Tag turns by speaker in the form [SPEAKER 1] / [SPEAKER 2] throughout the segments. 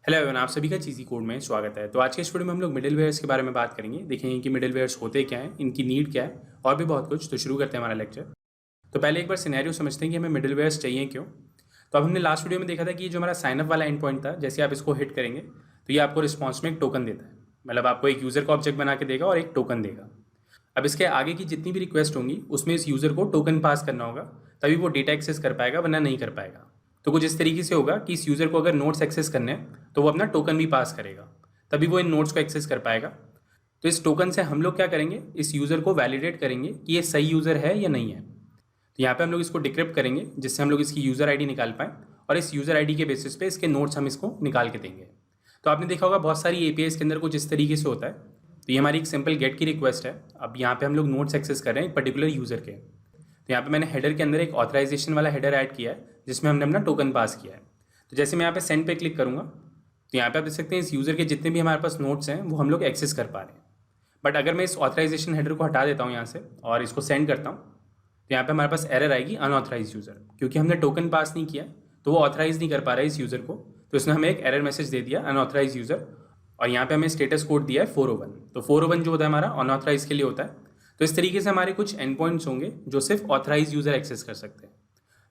[SPEAKER 1] Hello everyone, आप सभी का चीज़ी कोड में स्वागत है। तो आज के इस वीडियो में हम लोग मिडिलवेयर्स के बारे में बात करेंगे, देखेंगे कि मिडिलवेयर्स होते क्या हैं, इनकी नीड क्या है और भी बहुत कुछ। तो शुरू करते हैं हमारा लेक्चर। तो पहले एक बार सिनेरियो समझते हैं कि हमें मिडिलवेयर्स चाहिए क्यों। तो अब हमने लास्ट वीडियो में देखा था कि ये जो हमारा साइनअप वाला एंड पॉइंट था, जैसे आप इसको हिट करेंगे तो ये आपको रिस्पॉन्स में एक टोकन देता है। मतलब आपको एक यूज़र का ऑब्जेक्ट बना के देगा और एक टोकन देगा। अब इसके आगे की जितनी भी रिक्वेस्ट होंगी उसमें इस यूज़र को टोकन पास करना होगा, तभी वो डेटा एक्सेस कर पाएगा, वरना नहीं कर पाएगा। तो कुछ इस तरीके से होगा कि इस यूज़र को अगर नोट्स एक्सेस करने हैं तो वो अपना टोकन भी पास करेगा, तभी वो इन नोट्स को एक्सेस कर पाएगा। तो इस टोकन से हम लोग क्या करेंगे, इस यूज़र को वैलिडेट करेंगे कि ये सही यूज़र है या नहीं है। तो यहाँ पे हम लोग इसको डिक्रिप्ट करेंगे, जिससे हम लोग इसकी यूज़र आईडी निकाल पाएँ, और इस यूज़र आईडी के बेसिस पे इसके नोट्स हम इसको निकाल के देंगे। तो आपने देखा होगा बहुत सारी एपीआईज़ के अंदर कुछ इस तरीके से होता है। तो ये हमारी एक सिंपल गेट की रिक्वेस्ट है। अब यहाँ पे हम लोग नोट्स एक्सेस कर रहे हैं एक पर्टिकुलर यूज़र के। तो यहाँ पे मैंने हेडर के अंदर एक ऑथराइजेशन वाला हेडर ऐड किया है, जिसमें हमने अपना टोकन पास किया है। तो जैसे मैं यहाँ पे सेंड पे क्लिक करूँगा तो यहाँ पे आप देख सकते हैं इस यूज़र के जितने भी हमारे पास नोट्स हैं वो हम लोग एक्सेस कर पा रहे हैं। बट अगर मैं इस ऑथराइजेशन हेडर को हटा देता हूँ यहाँ से और इसको सेंड करता हूँ तो यहाँ पे हमारे पास एरर आएगी अनऑथराइज यूज़र, क्योंकि हमने टोकन पास नहीं किया तो वो ऑथराइज नहीं कर पा रहा है इस यूज़र को। तो इसने हमें एक एरर मैसेज दे दिया अनऑथराइज यूज़र, और यहाँ पे हमें स्टेटस कोड दिया है 401। तो 401 जो होता है हमारा अनऑथराइज के लिए होता है। तो इस तरीके से हमारे कुछ एंड पॉइंट्स होंगे जो सिर्फ ऑथराइज यूज़र एक्सेस कर सकते हैं।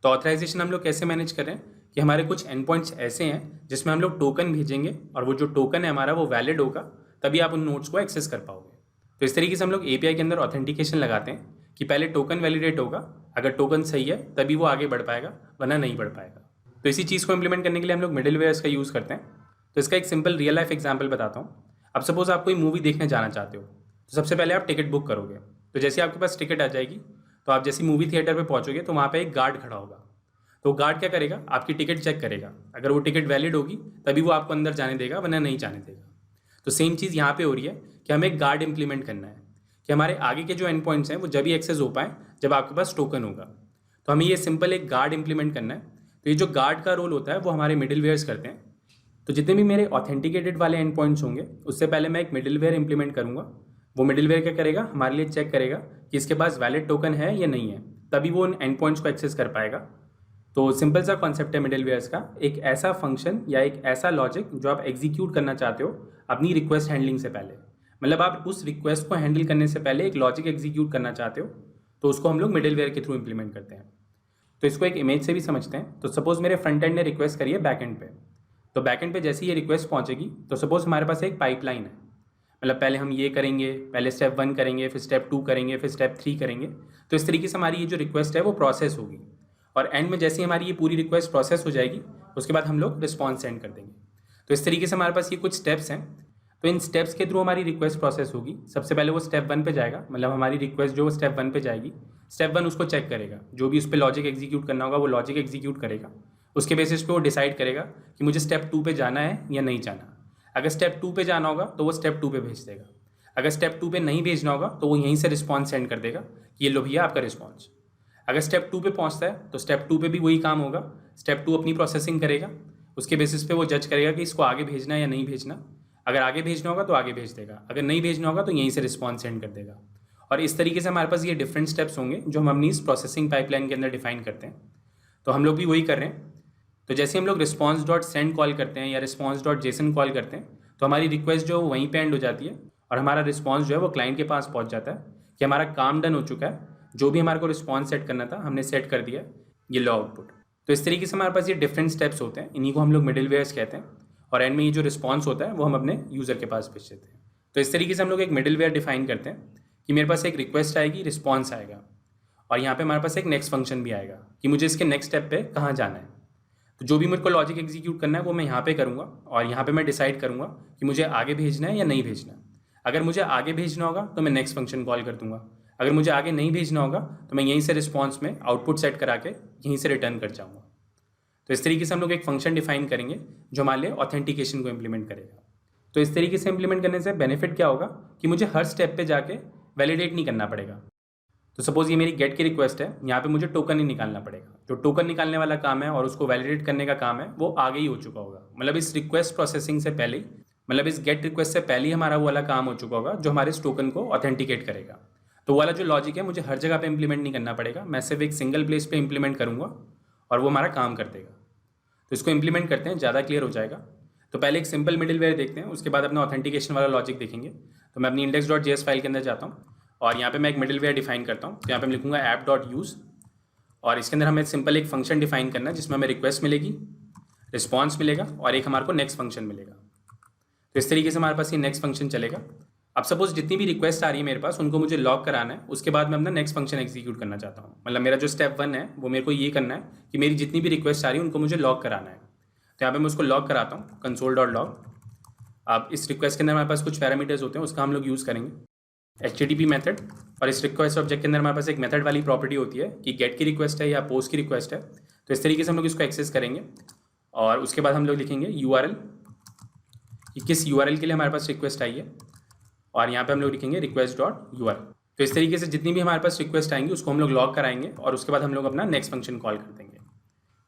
[SPEAKER 1] तो ऑथराइजेशन हम लोग कैसे मैनेज कर रहे हैं कि हमारे कुछ एंड पॉइंट्स ऐसे हैं जिसमें हम लोग टोकन भेजेंगे, और वो जो टोकन है हमारा वो वैलिड होगा, तभी आप उन नोट्स को एक्सेस कर पाओगे। तो इस तरीके से हम लोग एपीआई के अंदर ऑथेंटिकेशन लगाते हैं कि पहले टोकन वैलिडेट होगा, अगर टोकन सही है तभी वो आगे बढ़ पाएगा, वरना नहीं बढ़ पाएगा। तो इसी चीज़ को इंप्लीमेंट करने के लिए हम लोग मिडिलवेयर्स का यूज़ करते हैं। तो इसका एक सिंपल रियल लाइफ एग्जाम्पल बताता हूँ। अब सपोज आप कोई मूवी देखने जाना चाहते हो, तो सबसे पहले आप टिकट बुक करोगे। तो जैसे आपके पास टिकट आ जाएगी तो आप जैसे मूवी थिएटर पे पहुँचोगे तो वहाँ पे एक गार्ड खड़ा होगा। तो गार्ड क्या करेगा, आपकी टिकट चेक करेगा। अगर वो टिकट वैलिड होगी तभी वो आपको अंदर जाने देगा, वरना नहीं जाने देगा। तो सेम चीज़ यहाँ पे हो रही है कि हमें एक गार्ड इंप्लीमेंट करना है कि हमारे आगे के जो एंड पॉइंट्स हैं वो जब ही एक्सेस हो पाए जब आपके पास टोकन होगा। तो हमें ये सिंपल एक गार्ड इंप्लीमेंट करना है। तो ये जो गार्ड का रोल होता है वो हमारे मिडिलवेयर्स करते हैं। तो जितने भी मेरे ऑथेंटिकेटेड वाले एंड पॉइंट्स होंगे उससे पहले मैं एक मिडिलवेयर इंप्लीमेंट करूँगा। वो मिडिलवेयर क्या करेगा, हमारे लिए चेक करेगा कि इसके पास वैलिड टोकन है या नहीं है, तभी वो उन एंड पॉइंट्स को एक्सेस कर पाएगा। तो सिंपल सा कॉन्सेप्ट है मिडिलवेयर्स का, एक ऐसा फंक्शन या एक ऐसा लॉजिक जो आप एग्जीक्यूट करना चाहते हो अपनी रिक्वेस्ट हैंडलिंग से पहले। मतलब आप उस रिक्वेस्ट को हैंडल करने से पहले एक लॉजिक एग्जीक्यूट करना चाहते हो, तो उसको हम लोग मिडिलवेयर के थ्रू इंप्लीमेंट करते हैं। तो इसको एक इमेज से भी समझते हैं। तो सपोज मेरे फ्रंट एंड ने रिक्वेस्ट करी है बैक एंड पे। तो बैक एंड पे जैसे ही ये रिक्वेस्ट पहुंचेगी तो सपोज हमारे पास एक पाइपलाइन है। मतलब पहले हम ये करेंगे, पहले स्टेप 1 करेंगे, फिर स्टेप 2 करेंगे, फिर स्टेप 3 करेंगे। तो इस तरीके से हमारी ये जो रिक्वेस्ट है वो प्रोसेस होगी, और एंड में जैसे ही हमारी ये पूरी रिक्वेस्ट प्रोसेस हो जाएगी उसके बाद हम लोग रिस्पॉन्स सेंड कर देंगे। तो इस तरीके से हमारे पास ये कुछ स्टेप्स हैं। तो इन स्टेप्स के थ्रू हमारी रिक्वेस्ट प्रोसेस होगी। सबसे पहले वो स्टेप 1 पे जाएगा, मतलब हमारी रिक्वेस्ट जो वो स्टेप 1 पे जाएगी। स्टेप 1 उसको चेक करेगा, जो भी उस पर लॉजिक एग्जीक्यूट करना होगा वो लॉजिक एग्जीक्यूट करेगा। उसके बेसिस पे वो डिसाइड करेगा कि मुझे स्टेप 2 पे जाना है या नहीं जाना। अगर स्टेप 2 पे जाना होगा तो वो स्टेप 2 पे भेज देगा। अगर स्टेप 2 पे नहीं भेजना होगा तो वो यहीं से रिस्पॉन्स सेंड कर देगा कि ये लो भैया आपका रिस्पॉन्स। अगर स्टेप 2 पे पहुंचता है तो स्टेप 2 पे भी वही काम होगा। स्टेप 2 अपनी प्रोसेसिंग करेगा, उसके बेसिस पे वो जज करेगा कि इसको आगे भेजना है या नहीं भेजना। अगर आगे भेजना होगा तो आगे भेज देगा, अगर नहीं भेजना होगा तो यहीं से रिस्पॉन्स सेंड कर देगा। और इस तरीके से हमारे पास ये डिफरेंट स्टेप्स होंगे जो हम अपनी इस प्रोसेसिंग पाइपलाइन के अंदर डिफाइन करते हैं। तो हम लोग भी वही कर रहे हैं। तो जैसे हम लोग रिस्पॉन्स डॉट सेंड कॉल करते हैं या रिस्पॉन्स डॉट जेसन कॉल करते हैं तो हमारी रिक्वेस्ट जो है वहीं पे एंड हो जाती है, और हमारा रिस्पॉन्स जो है वो क्लाइंट के पास पहुंच जाता है कि हमारा काम डन हो चुका है। जो भी हमारे को रिस्पॉन्स सेट करना था हमने सेट कर दिया, ये लो आउटपुट। तो इस तरीके से हमारे पास ये डिफरेंट स्टेप्स होते हैं, इन्हीं को हम लोग मिडिलवेयर्स कहते हैं। और एंड में ये जो रिस्पॉन्स होता है वो हम अपने यूज़र के पास भेज देते हैं। तो इस तरीके से हम लोग एक मिडिलवेयर डिफाइन करते हैं कि मेरे पास एक रिक्वेस्ट आएगी, रिस्पॉन्स आएगा, और यहाँ पे हमारे पास एक नेक्स्ट फंक्शन भी आएगा कि मुझे इसके नेक्स्ट स्टेप पे कहाँ जाना है। तो जो भी मेरे को लॉजिक एग्जीक्यूट करना है वो मैं यहाँ पे करूँगा, और यहाँ पे मैं डिसाइड करूँगा कि मुझे आगे भेजना है या नहीं भेजना। अगर मुझे आगे भेजना होगा तो मैं नेक्स्ट फंक्शन कॉल कर दूंगा। अगर मुझे आगे नहीं भेजना होगा तो मैं यहीं से रिस्पॉन्स में आउटपुट सेट करा के यहीं से रिटर्न कर जाऊँगा। तो इस तरीके से हम लोग एक फंक्शन डिफाइन करेंगे जो हमारे लिए ऑथेंटिकेशन को इम्प्लीमेंट करेगा। तो इस तरीके से इम्प्लीमेंट करने से बेनिफिट क्या होगा कि मुझे हर स्टेप पे जाके वैलिडेट नहीं करना पड़ेगा। तो सपोज ये मेरी गेट की रिक्वेस्ट है, यहाँ पे मुझे टोकन ही निकालना पड़ेगा। जो टोकन निकालने वाला काम है और उसको वैलिडेट करने का काम है वो आगे ही हो चुका होगा। मतलब इस रिक्वेस्ट प्रोसेसिंग से पहले ही, मतलब इस गेट रिक्वेस्ट से पहले ही हमारा वो वाला काम हो चुका होगा जो हमारे इस टोकन को ऑथेंटिकेट करेगा। तो वो वाला जो लॉजिक है मुझे हर जगह पे इंप्लीमेंट नहीं करना पड़ेगा, मैं सिर्फ एक सिंगल प्लेस पे इंप्लीमेंट करूँगा और वो हमारा काम कर देगा। तो इसको इंप्लीमेंट करते हैं, ज़्यादा क्लियर हो जाएगा। तो पहले एक सिंपल मिडिलवेयर देखते हैं, उसके बाद अपना ऑथेंटिकेशन वाला लॉजिक देखेंगे। तो मैं अपनी index.js फाइल के अंदर जाता हूँ और यहाँ पे मैं एक मिडिलवेयर डिफाइन करता हूँ। तो यहाँ पे मैं लिखूँगा app.use और इसके अंदर हमें सिंपल एक फंक्शन डिफाइन करना है जिसमें हमें रिक्वेस्ट मिलेगी, रिस्पॉन्स मिलेगा और एक हमारे को नेक्स्ट फंक्शन मिलेगा। तो इस तरीके से हमारे पास ये नेक्स्ट फंक्शन चलेगा। अब सपोज जितनी भी रिक्वेस्ट आ रही है मेरे पास उनको मुझे लॉग कराना है, उसके बाद मैं अपना नेक्स्ट फंक्शन एग्जीक्यूट करना चाहता हूँ। मतलब मेरा जो स्टेप 1 है वो मेरे को ये करना है कि मेरी जितनी भी रिक्वेस्ट आ रही है उनको मुझे लॉग कराना है। तो यहाँ पे मैं उसको लॉग कराता हूँ console.log। अब इस रिक्वेस्ट के अंदर हमारे पास कुछ पैरामीटर्स होते हैं, उसका हम लोग यूज़ करेंगे HTTP मेथड। और इस रिक्वेस्ट ऑब्जेक्ट के अंदर हमारे पास एक मेथड वाली प्रॉपर्टी होती है कि गेट की रिक्वेस्ट है या पोस्ट की रिक्वेस्ट है। तो इस तरीके से हम लोग इसको एक्सेस करेंगे और उसके बाद हम लोग लिखेंगे URL कि किस URL के लिए हमारे पास रिक्वेस्ट आई है और यहाँ पे हम लोग लिखेंगे request.url। तो इस तरीके से जितनी भी हमारे पास रिक्वेस्ट आएंगी उसको हम लोग लॉग कराएंगे और उसके बाद हम लोग अपना नेक्स्ट फंक्शन कॉल कर देंगे।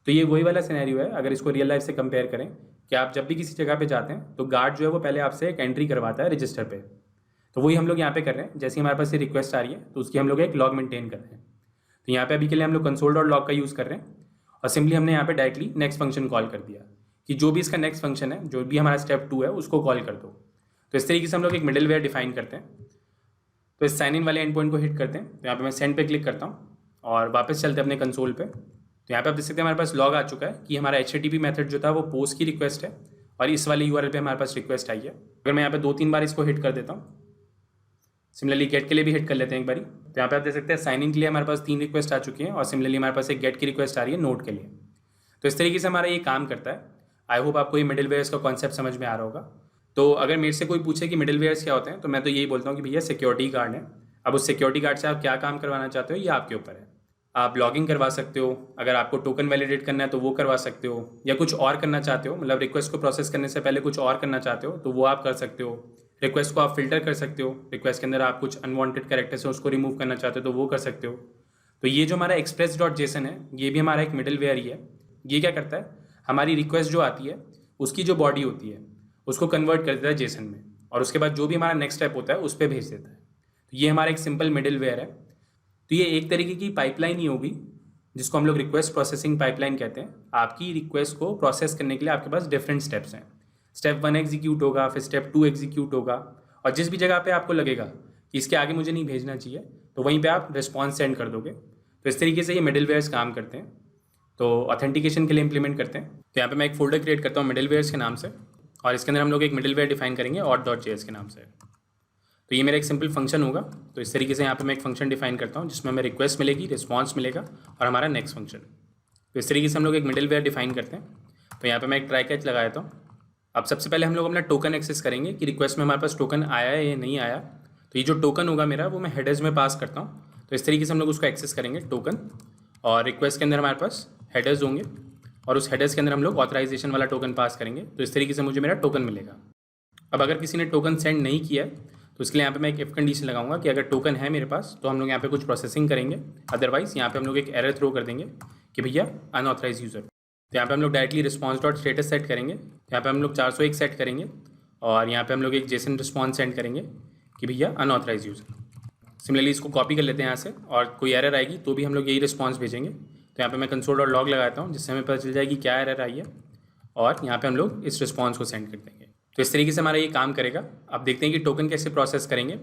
[SPEAKER 1] तो ये वही वाला सिनेरियो है। अगर इसको रियल लाइफ से कंपेयर करें कि आप जब भी किसी जगह पे जाते हैं तो गार्ड जो है वो पहले आपसे एक एंट्री करवाता है रजिस्टर पे। तो वही हम लोग यहाँ पे कर रहे हैं। जैसे ही हमारे पास ये रिक्वेस्ट आ रही है तो उसकी हम लोग एक लॉग मेंटेन कर रहे हैं। तो यहाँ पे अभी के लिए हम लोग console.log का यूज़ कर रहे हैं और सिंपली हमने यहाँ पे डायरेक्टली नेक्स्ट फंक्शन कॉल कर दिया कि जो भी इसका नेक्स्ट फंक्शन है, जो भी हमारा स्टेप 2 है उसको कॉल कर दो। तो इस तरीके से हम लोग एक मिडिलवेयर डिफाइन करते हैं। तो इस साइन इन वाले एंड पॉइंट को हिट करते हैं। तो यहाँ पे मैं सेंड पे क्लिक करता हूँ और वापस चलते हैं अपने कंसोल पे। तो यहाँ पे आप देख सकते हैं हमारे पास लॉग आ चुका है कि हमारा HTTP मेथड जो था वो पोस्ट की रिक्वेस्ट है और इस वाले URL पे हमारे पास रिक्वेस्ट आई है। अगर मैं यहाँ पे 2-3 बार इसको हिट कर देता हूँ, सिमिलरली गेट के लिए भी हिट कर लेते हैं एक बारी। तो यहाँ पे आप देख सकते हैं साइन इन के लिए हमारे पास 3 रिक्वेस्ट आ चुकी हैं और सिमिलरली हमारे पास एक गेट की रिक्वेस्ट आ रही है नोट के लिए। तो इस तरीके से हमारा ये काम करता है। आई होप आपको ये मिडिलवेयर्स का कॉन्सेप्ट समझ में आ रहा होगा। तो अगर मेरे से कोई पूछे कि मिडिलवेयर्स क्या होते हैं तो मैं तो यही बोलता हूँ कि भैया सिक्योरिटी गार्ड है। अब उस सिक्योरिटी गार्ड से आप क्या काम करवाना चाहते हो ये आपके ऊपर है। आप लॉगिंग करवा सकते हो, अगर आपको टोकन वैलिडेट करना है तो वो करवा सकते हो, या कुछ और करना चाहते हो मतलब रिक्वेस्ट को प्रोसेस करने से पहले कुछ और करना चाहते हो तो वो आप कर सकते हो। रिक्वेस्ट को आप फिल्टर कर सकते हो, रिक्वेस्ट के अंदर आप कुछ अनवांटेड कैरेक्टर्स हैं उसको रिमूव करना चाहते हो तो वो कर सकते हो। तो ये जो हमारा express.json है ये भी हमारा एक मिडिलवेयर ही है। ये क्या करता है, हमारी रिक्वेस्ट जो आती है उसकी जो बॉडी होती है उसको कन्वर्ट कर देता है जेसन में और उसके बाद जो भी हमारा नेक्स्ट स्टेप होता है उस पर भेज देता है। तो ये हमारा एक सिंपल मिडिलवेयर है। तो ये एक तरीके की पाइपलाइन ही होगी जिसको हम लोग रिक्वेस्ट प्रोसेसिंग पाइपलाइन कहते हैं। आपकी रिक्वेस्ट को प्रोसेस करने के लिए आपके पास डिफरेंट स्टेप्स हैं। स्टेप 1 एग्जीक्यूट होगा, फिर स्टेप 2 एग्जीक्यूट होगा और जिस भी जगह पे आपको लगेगा कि इसके आगे मुझे नहीं भेजना चाहिए तो वहीं पे आप रिस्पॉन्स सेंड कर दोगे। तो इस तरीके से ये मिडिलवेयर्स काम करते हैं। तो ऑथेंटिकेशन के लिए इंप्लीमेंट करते हैं। तो यहाँ पे मैं एक फोल्डर क्रिएट करता हूँ मिडिलवेयर्स के नाम से और इसके अंदर हम लोग एक मिडिलवेयर डिफाइन करेंगे auth.js के नाम से। तो ये मेरा एक सिंपल फंक्शन होगा। तो इस तरीके से यहाँ पे मैं एक फंक्शन डिफाइन करता हूँ जिसमें हमें रिक्वेस्ट मिलेगी, रिस्पॉन्स मिलेगा और हमारा नेक्स्ट फंक्शन। तो इस तरीके से हम लोग एक मिडिलवेयर डिफाइन करते हैं। तो यहाँ पे मैं एक ट्राई कैच लगा देता हूँ। अब सबसे पहले हम लोग अपना टोकन एक्सेस करेंगे कि रिक्वेस्ट में हमारे पास टोकन आया है या नहीं आया। तो ये जो टोकन होगा मेरा वो मैं हेडर्स में पास करता हूँ। तो इस तरीके से हम लोग उसको एक्सेस करेंगे टोकन, और रिक्वेस्ट के अंदर हमारे पास हेडर्स होंगे और उस हेडर्स के अंदर हम लोग ऑथराइजेशन वाला टोकन पास करेंगे। तो इस तरीके से मुझे मेरा टोकन मिलेगा। अब अगर किसी ने टोकन सेंड नहीं किया है तो उसके लिए यहाँ पे मैं एक इफ कंडीशन लगाऊंगा कि अगर टोकन है मेरे पास तो हम लोग यहाँ पे कुछ प्रोसेसिंग करेंगे, अदरवाइज यहाँ पे हम लोग एक एरर थ्रो कर देंगे कि भैया अनऑथराइज यूज़र। तो यहाँ पे हम लोग directly response dot status set करेंगे। यहाँ पे हम लोग 401 सेट करेंगे और यहाँ पे हम लोग एक जेसन रिस्पॉन्स सेंड करेंगे कि भैया अनऑथराइज यूज़र। सिमिलरली इसको कॉपी कर लेते हैं यहाँ से और कोई एरर आएगी तो भी हम लोग यही रिस्पॉन्स भेजेंगे। तो यहाँ पे मैं console.log लगाता हूँ जिससे हमें पता चल जाएगी क्या एरर आई है और यहाँ पे हम लोग इस रिस्पॉन्स को सेंड कर देंगे। तो इस तरीके से हमारा ये काम करेगा। अब देखते हैं कि टोकन कैसे प्रोसेस करेंगे।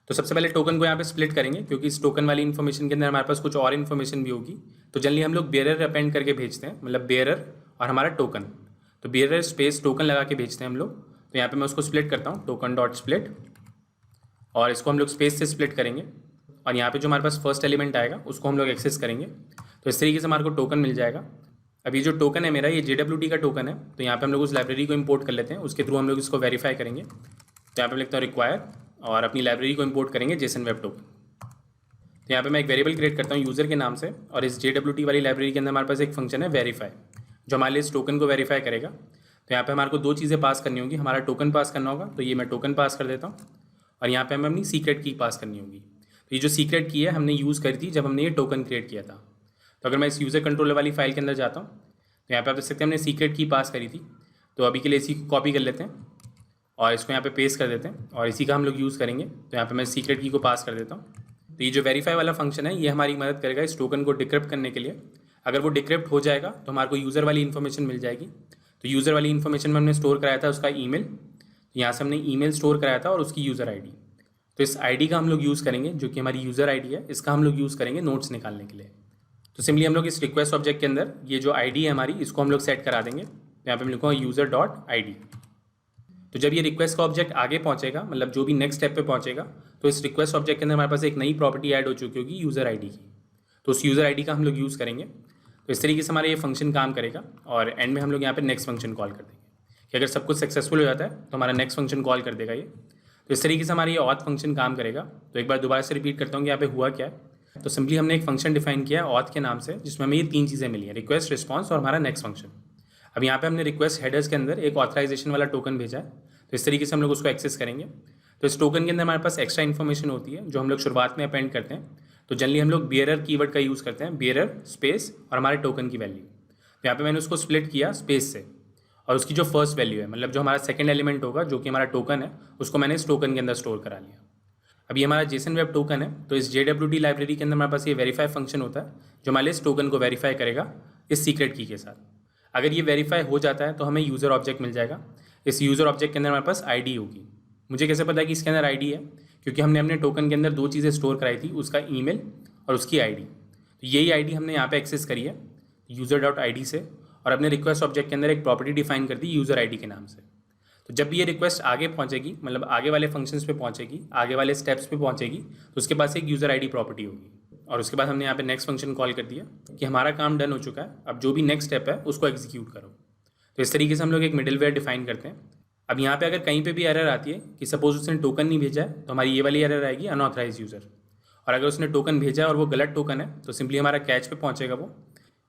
[SPEAKER 1] तो सबसे पहले टोकन को यहाँ पे स्प्लिट करेंगे क्योंकि इस टोकन वाली इन्फॉर्मेशन के अंदर हमारे पास कुछ और इन्फॉर्मेशन भी होगी। तो जनरली हम लोग बेयरर अपेंड करके भेजते हैं, मतलब बेयरर और हमारा टोकन। तो बेयरर स्पेस टोकन लगा के भेजते हैं हम लोग। तो यहाँ पे मैं उसको स्प्लिट करता हूँ टोकन डॉट स्प्लिट और इसको हम लोग स्पेस से स्प्लिट करेंगे और यहाँ पे जो हमारे पास फर्स्ट एलिमेंट आएगा उसको हम लोग एक्सेस करेंगे। तो इस तरीके से हमारे को टोकन मिल जाएगा। अब ये जो टोकन है मेरा ये JWT का टोकन है। तो यहाँ पे हम लोग उस लाइब्रेरी को इंपोर्ट कर लेते हैं, उसके थ्रू हम लोग इसको वेरीफाई करेंगे। तो यहाँ पे लिखता हूँ रिक्वायर और अपनी लाइब्रेरी को इंपोर्ट करेंगे जेसन वेब टोकन। तो यहाँ पे मैं एक वेरिएबल क्रिएट करता हूँ यूज़र के नाम से और इस JWT वाली लाइब्रेरी के अंदर हमारे पास एक फंक्शन है वेरीफाई जो हमारे लिए इस टोकन को वेरीफाई करेगा। तो यहाँ पे हमारे को 2 चीज़ें पास करनी होगी। हमारा टोकन पास करना होगा, तो ये मैं टोकन पास कर देता हूँ और यहाँ पे हमें अपनी सीक्रेट की पास करनी होगी। तो ये जो सीक्रेट की है हमने यूज़ करी थी जब हमने ये टोकन क्रिएट किया था। तो अगर मैं इस यूज़र कंट्रोलर वाली फाइल के अंदर जाता हूँ तो यहाँ पे आप देख सकते हैं हमने सीक्रेट की पास करी थी। तो अभी के लिए इसी को कॉपी कर लेते हैं और इसको यहाँ पे पेस्ट कर देते हैं और इसी का हम लोग यूज़ करेंगे। तो यहाँ पे मैं सीक्रेट की को पास कर देता हूँ। तो ये जो वेरीफाई वाला फंक्शन है ये हमारी मदद करेगा इस टोकन को डिक्रिप्ट करने के लिए। अगर वो डिक्रिप्ट हो जाएगा तो हमारे को यूज़र वाली इन्फॉर्मेशन मिल जाएगी। तो यूज़र वाली इन्फॉर्मेशन में हमने स्टोर कराया था उसका ईमेल, तो यहाँ से हमने ईमेल स्टोर कराया था और उसकी यूज़र आईडी। तो इस आईडी का हम लोग यूज़ करेंगे, जो कि हमारी यूज़र आईडी है, इसका हम लोग यूज़ करेंगे नोट्स निकालने के लिए। तो सिंपली हम लोग इस रिक्वेस्ट ऑब्जेक्ट के अंदर ये जो आईडी है हमारी, इसको हम लोग सेट करा देंगे। यहाँ पे मैं लिखूँगा यूज़र डॉट आई। तो जब ये रिक्वेस्ट का ऑब्जेक्ट आगे पहुँचेगा, मतलब जो भी नेक्स्ट स्टेप पे पहुँचेगा, तो इस रिक्वेस्ट ऑब्जेक्ट के अंदर हमारे पास एक नई प्रॉपर्टी ऐड हो चुकी होगी यूज़र आईडी की। तो उस यूज़र आईडी का हम लोग यूज़ करेंगे। तो इस तरीके से हमारा ये फंक्शन काम करेगा और एंड में हम लोग यहाँ पे नेक्स्ट फंक्शन कॉल कर देंगे कि अगर सब कुछ सक्सेसफुल हो जाता है तो हमारा नेक्स्ट फंक्शन कॉल कर देगा ये। तो इस तरीके से हमारा ये ऑथ फंक्शन काम करेगा। तो एक बार दोबारा से रिपीट करता हूँ कि यहाँ पे हुआ क्या है। तो सिंपली हमने एक फंक्शन डिफाइन किया ऑथ के नाम से, जिसमें हमें ये 3 चीज़ें मिली हैं, रिक्वेस्ट, रिस्पॉन्स और हमारा नेक्स्ट फंक्शन। अब यहाँ पे हमने रिक्वेस्ट हेडर्स के अंदर एक ऑथराइजेशन वाला टोकन भेजा है, तो इस तरीके से हम लोग उसको एक्सेस करेंगे। तो इस टोकन के अंदर हमारे पास एक्स्ट्रा इन्फॉर्मेशन होती है जो हम लोग शुरुआत में अपेंड करते हैं। तो जनरली हम लोग बियरर कीवर्ड का यूज़ करते हैं, बियरर स्पेस और हमारे टोकन की वैल्यू। तो यहाँ पे मैंने उसको स्प्लिट किया स्पेस से, और उसकी जो फर्स्ट वैल्यू है, मतलब जो हमारा सेकंड एलिमेंट होगा, जो कि हमारा टोकन है, उसको मैंने इस टोकन के अंदर स्टोर करा लिया। अब ये हमारा जेसन वेब टोकन है, तो इस JWT लाइब्रेरी के अंदर हमारे पास ये वेरीफाई फंक्शन होता है जो हमारे इस टोकन को वेरीफाई करेगा इस सीक्रेट की के साथ। अगर ये वेरीफाई हो जाता है तो हमें यूज़र ऑब्जेक्ट मिल जाएगा। इस यूज़र ऑब्जेक्ट के अंदर हमारे पास आईडी होगी। मुझे कैसे पता है कि इसके अंदर आईडी है? क्योंकि हमने अपने टोकन के अंदर 2 चीज़ें स्टोर कराई थी, उसका ईमेल और उसकी आईडी। तो यही आईडी हमने यहाँ पे एक्सेस करी है यूज़र डॉट आई से, और अपने रिक्वेस्ट ऑब्जेक्ट के अंदर एक प्रॉपर्टी डिफाइन कर दी यूज़र आईडी के नाम से। तो जब भी ये रिक्वेस्ट आगे पहुँचेगी, मतलब आगे वाले फंक्शंस पे पहुँचेगी, आगे वाले स्टेप्स पे पहुँचेगी, तो उसके पास एक यूज़र आईडी प्रॉपर्टी होगी। और उसके बाद हमने यहाँ पे नेक्स्ट फंक्शन कॉल कर दिया कि हमारा काम डन हो चुका है, अब जो भी नेक्स्ट स्टेप है उसको एग्जीक्यूट करो। तो इस तरीके से हम लोग एक मिडिलवेयर डिफाइन करते हैं। अब यहाँ पे अगर कहीं पे भी एरर आती है कि सपोज उसने टोकन नहीं भेजा है, तो हमारी ये वाली एरर आएगी अनऑथराइज यूज़र। और अगर उसने टोकन भेजा है और वो गलत टोकन है, तो सिंपली हमारा कैच पे पहुँचेगा वो।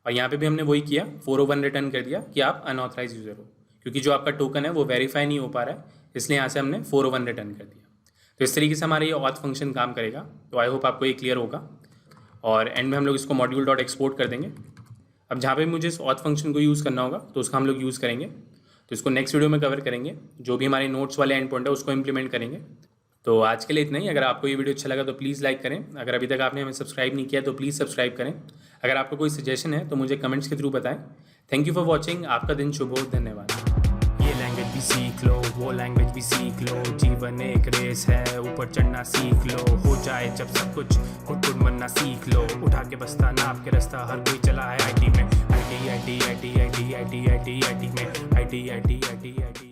[SPEAKER 1] और यहाँ पे भी हमने वही किया, 401 रिटर्न कर दिया कि आप अनऑथराइज यूज़र हो, क्योंकि जो आपका टोकन है वो वेरीफाई नहीं हो पा रहा है, इसलिए यहाँ से हमने 401 रिटर्न कर दिया। तो इस तरीके से हमारा ये ऑथ फंक्शन काम करेगा। तो आई होप आपको ये क्लियर होगा। और एंड में हम लोग इसको मॉड्यूल डॉट एक्सपोर्ट कर देंगे। अब जहाँ पे मुझे इस ऑथ फंक्शन को यूज़ करना होगा तो उसका हम लोग यूज़ करेंगे। तो इसको नेक्स्ट वीडियो में कवर करेंगे, जो भी हमारे नोट्स वाले एंड पॉइंट है उसको इंप्लीमेंट करेंगे। तो आज के लिए इतना ही। अगर आपको ये वीडियो अच्छा लगा तो प्लीज़ लाइक करें। अगर अभी तक आपने हमें सब्सक्राइब नहीं किया तो प्लीज़ सब्सक्राइब करें। अगर आपको कोई सजेशन है तो मुझे कमेंट्स के थ्रू बताएं। Thank you for watching. आपका दिन शुभ हो। धन्यवाद।
[SPEAKER 2] ये लैंग्वेज भी सीख लो, वो लैंग्वेज भी सीख लो। जीवन एक रेस है, ऊपर चढ़ना सीख लो। हो जाए जब सब कुछ, खुद बनना सीख लो। उठा के बस्ता, नाप के रास्ता, हर कोई चला है आईटी में। आई टी में आई टी